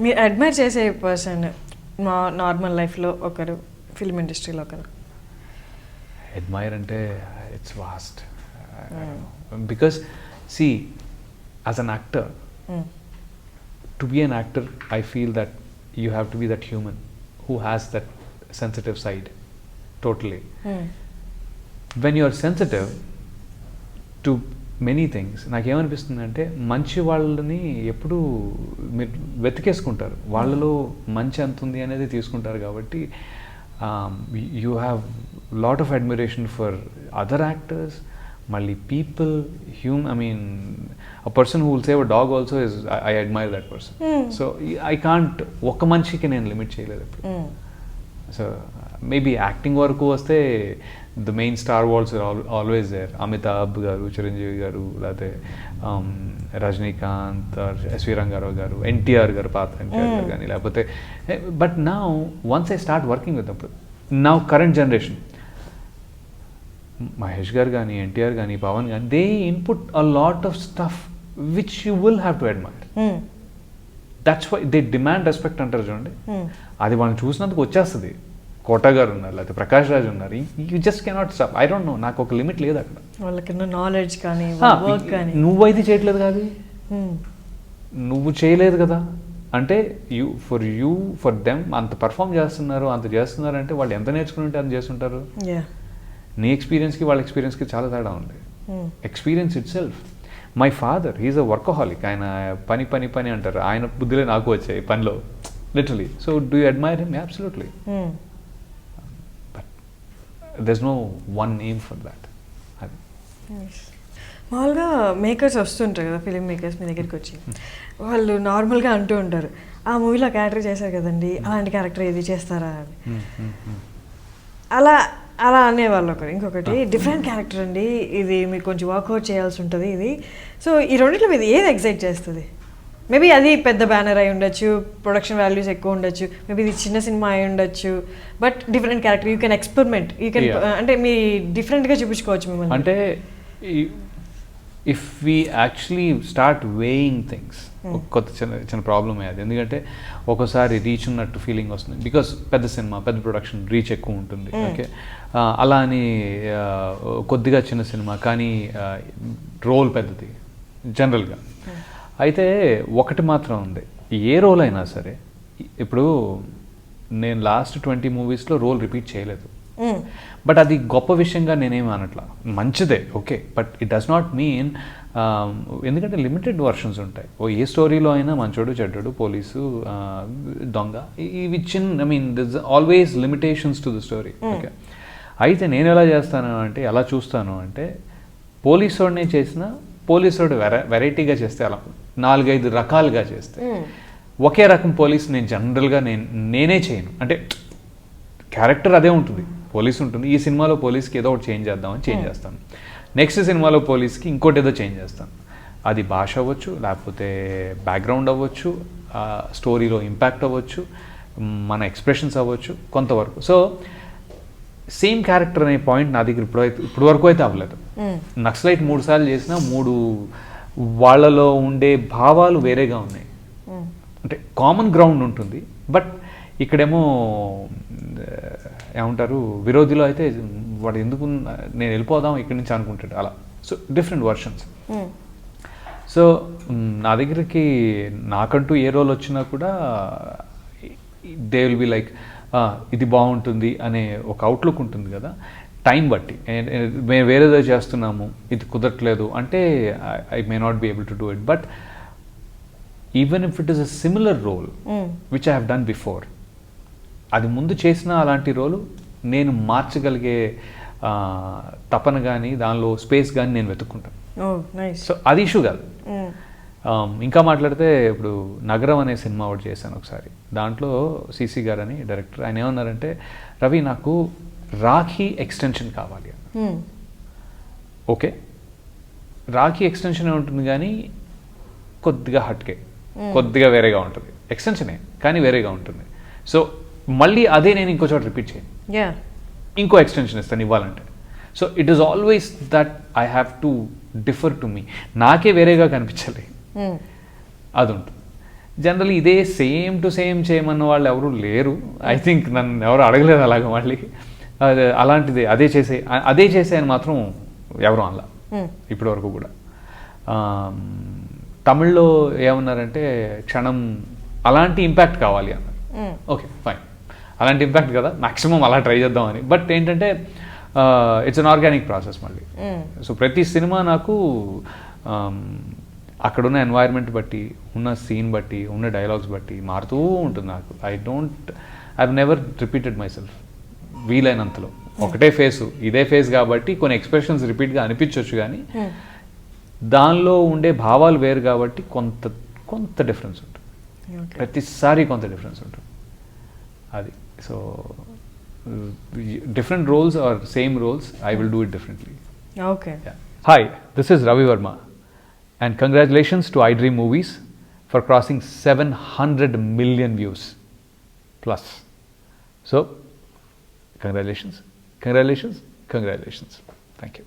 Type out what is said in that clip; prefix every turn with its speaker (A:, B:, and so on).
A: మీరు అడ్మైర్ చేసే person normal లైఫ్లో ఒకరు, ఫిల్మ్ ఇండస్ట్రీలో ఒకరు?
B: అడ్మైర్ అంటే it's vast because see as an actor, to be an actor I feel that you have to be that human who has that sensitive side totally. When you are sensitive to many things, నాకేమనిపిస్తుంది అంటే మంచి వాళ్ళని ఎప్పుడూ మీరు వెతికేసుకుంటారు, వాళ్ళలో మంచి ఎంత ఉంది అనేది తీసుకుంటారు. కాబట్టి you have lot of admiration for other actors, మళ్ళీ people, I mean a person who will save a dog also is, I admire that person. So I can't ఒక్క మనిషికి నేను లిమిట్ చేయలేదు ఎప్పుడు. సో మేబీ యాక్టింగ్ వరకు వస్తే the main star walls always there. Amitabh garu, Chiranjeevi గారు, లేకపోతే రజనీకాంత్, ఎస్వి రంగారావు గారు, ఎన్టీఆర్ గారు, పాత ఎన్టీఆర్ గారు కానీ, లేకపోతే but now once I start working with అప్పుడు now current generation Mahesh garu కానీ, ఎన్టీఆర్ కానీ, పవన్ కానీ, they input a lot of stuff which you will have to admire. That's why they demand respect అంటారు చూడండి, అది వాళ్ళని చూసినందుకు వచ్చేస్తుంది. కోట గారు ఉన్నారు, లేకపోతే ప్రకాష్ రాజ్ ఉన్నారు, you just cannot stop. I don't know, నాకు ఒక లిమిట్ లేదు అక్కడ.
A: వాళ్ళకి నాలెడ్జ్ కానీ వర్క్ కానీ.
B: నువ్వైతే చేయట్లేదు కాదు, నువ్వు చేయలేదు కదా అంటే ఫర్ దెమ్ అంత పర్ఫామ్ చేస్తున్నారు, అంత చేస్తున్నారు అంటే వాళ్ళు ఎంత నేర్చుకుని ఉంటే అంత చేస్తుంటారు. నీ ఎక్స్పీరియన్స్కి వాళ్ళ ఎక్స్పీరియన్స్కి చాలా తేడా ఉంది. Experience itself. My father he is a workaholic. ఆయన పని పని పని అంటారు, ఆయన బుద్ధులే నాకు వచ్చాయి పనిలో, literally. So do you admire him? Absolutely. there's no one name for that.
A: మామూలుగా మేకర్స్ వస్తుంటారు కదా, ఫిలిం మేకర్స్ మీ దగ్గరికి వచ్చి వాళ్ళు నార్మల్గా అంటూ ఉంటారు, ఆ మూవీలో క్యారెక్టర్ చేశారు కదండి, అలాంటి క్యారెక్టర్ ఏది చేస్తారా అని. అలా అలా అనేవాళ్ళు ఒకరు. ఇంకొకటి డిఫరెంట్ క్యారెక్టర్ అండి ఇది, మీకు కొంచెం వర్కౌట్ చేయాల్సి ఉంటుంది ఇది. సో ఈ రెండింటిలో మీద ఏది ఎగ్జైట్ చేస్తుంది? మేబీ అది పెద్ద బ్యానర్ అయి ఉండొచ్చు, ప్రొడక్షన్ వాల్యూస్ ఎక్కువ ఉండొచ్చు, మేబీ ఇది చిన్న సినిమా అయి ఉండొచ్చు, but different character, you can experiment, you can అంటే మీ డిఫరెంట్గా చూపించుకోవచ్చు మిమ్మల్ని.
B: అంటే if we actually start weighing things, కొత్త చిన్న ప్రాబ్లమే అది. ఎందుకంటే ఒకసారి రీచ్ ఉన్నట్టు ఫీలింగ్ వస్తుంది, బికాస్ పెద్ద సినిమా, పెద్ద ప్రొడక్షన్, రీచ్ ఎక్కువ ఉంటుంది. ఓకే, అలా అని కొద్దిగా చిన్న సినిమా కానీ రోల్ పెద్దది జనరల్గా. అయితే ఒకటి మాత్రం ఉంది, ఏ రోల్ అయినా సరే, ఇప్పుడు నేను లాస్ట్ 20 మూవీస్లో రోల్ రిపీట్ చేయలేదు, బట్ అది గొప్ప విషయంగా నేనేమి అనట్లా, మంచిదే, okay, but it does not mean, ఎందుకంటే లిమిటెడ్ వర్షన్స్ ఉంటాయి. ఏ స్టోరీలో అయినా మంచోడు, చెడ్డోడు, పోలీసు, దొంగ, ఇవి I mean this always limitations to the story. Okay, అయితే నేను ఎలా చేస్తాను అంటే, ఎలా చూస్తాను అంటే, పోలీసోడినే చేసిన పోలీసోడు వెరైటీగా చేస్తే, అలా 4-5 రకాలుగా చేస్తే, ఒకే రకం పోలీస్ నేను జనరల్గా నేనే చేయను. అంటే క్యారెక్టర్ అదే ఉంటుంది, పోలీస్ ఉంటుంది, ఈ సినిమాలో పోలీస్కి ఏదో ఒకటి చేంజ్ చేద్దామని చేంజ్ చేస్తాను, నెక్స్ట్ సినిమాలో పోలీస్కి ఇంకోటి ఏదో చేంజ్ చేస్తాను. అది భాష అవ్వచ్చు, లేకపోతే బ్యాక్గ్రౌండ్ అవ్వచ్చు, స్టోరీలో ఇంపాక్ట్ అవ్వచ్చు, మన ఎక్స్ప్రెషన్స్ అవ్వచ్చు కొంతవరకు. సో సేమ్ క్యారెక్టర్ అనే పాయింట్ నా దగ్గర ఇప్పుడు వరకు అయితే అవ్వలేదు. నక్సలైట్ 3 సార్లు చేసినా 3 వాళ్ళలో ఉండే భావాలు వేరేగా ఉన్నాయి. అంటే కామన్ గ్రౌండ్ ఉంటుంది, బట్ ఇక్కడేమో ఏమంటారు, విరోధిలో అయితే వాడు ఎందుకు నేను వెళ్ళిపోదాం ఇక్కడి నుంచి అనుకుంటాడు, అలా. So different versions. సో నా దగ్గరికి నాకంటూ ఏ రోల్ వచ్చినా కూడా దే విల్ బి లైక్, ఇది బాగుంటుంది అనే ఒక అవుట్లుక్ ఉంటుంది కదా, టైం బట్టి. మేము వేరేదో చేస్తున్నాము, ఇది కుదరట్లేదు అంటే I may not be able to do it. But even if it is a similar role which I have done before, అది ముందు చేసిన అలాంటి రోలు నేను మార్చగలిగే తపన కానీ, దానిలో స్పేస్ కానీ నేను వెతుక్కుంటాను. సో అది ఇష్యూ కాదు. ఇంకా మాట్లాడితే, ఇప్పుడు నగరం అనే సినిమా ఒకటి చేశాను ఒకసారి. దాంట్లో సిసి గారు అని డైరెక్టర్, ఆయన ఏమన్నారంటే, రవి నాకు రాఖీ ఎక్స్టెన్షన్ కావాలి అని. ఓకే, రాఖీ ఎక్స్టెన్షన్ ఉంటుంది కానీ కొద్దిగా హట్కే, కొద్దిగా వేరేగా ఉంటుంది. ఎక్స్టెన్షనే కానీ వేరేగా ఉంటుంది. సో మళ్ళీ అదే నేను ఇంకో చోట రిపీట్ చేయను, ఇంకో ఎక్స్టెన్షన్ ఇస్తాను ఇవ్వాలంటే. So it is always that I have to differ to me, నాకే వేరేగా కనిపించాలి, అది ఉంటుంది. జనరల్లీ ఇదే సేమ్ టు సేమ్ చేయమన్న వాళ్ళు ఎవరు లేరు. ఐ థింక్ నన్ను ఎవరు అడగలేదు అలాగే మళ్ళీ. అలాంటిది అదే చేసే అని మాత్రం ఎవరు అనలా ఇప్పటి వరకు కూడా. తమిళ్లో ఏమన్నారంటే క్షణం అలాంటి ఇంపాక్ట్ కావాలి అన్నారు. ఓకే ఫైన్, అలాంటి ఇంపాక్ట్ కదా, మ్యాక్సిమం అలా ట్రై చేద్దామని. బట్ ఏంటంటే ఇట్స్ అన్ ఆర్గానిక్ ప్రాసెస్ మళ్ళీ. సో ప్రతి సినిమా నాకు అక్కడున్న ఎన్వైర్న్మెంట్ బట్టి, ఉన్న సీన్ బట్టి, ఉన్న డైలాగ్స్ బట్టి మారుతూ ఉంటుంది నాకు. I never repeated myself వీలైనంతలో. ఒకటే ఫేసు, ఇదే ఫేస్ కాబట్టి కొన్ని ఎక్స్ప్రెషన్స్ రిపీట్గా అనిపించవచ్చు, కానీ దానిలో ఉండే భావాలు వేరు కాబట్టి కొంత డిఫరెన్స్ ఉంటుంది. ప్రతిసారి కొంత డిఫరెన్స్ ఉంటుంది అది. So different roles or same roles, I will do it differently.
A: Okay.
B: Hi, this is Ravi Verma. And congratulations to iDream Movies for crossing 700 million views plus. So, congratulations. Thank you.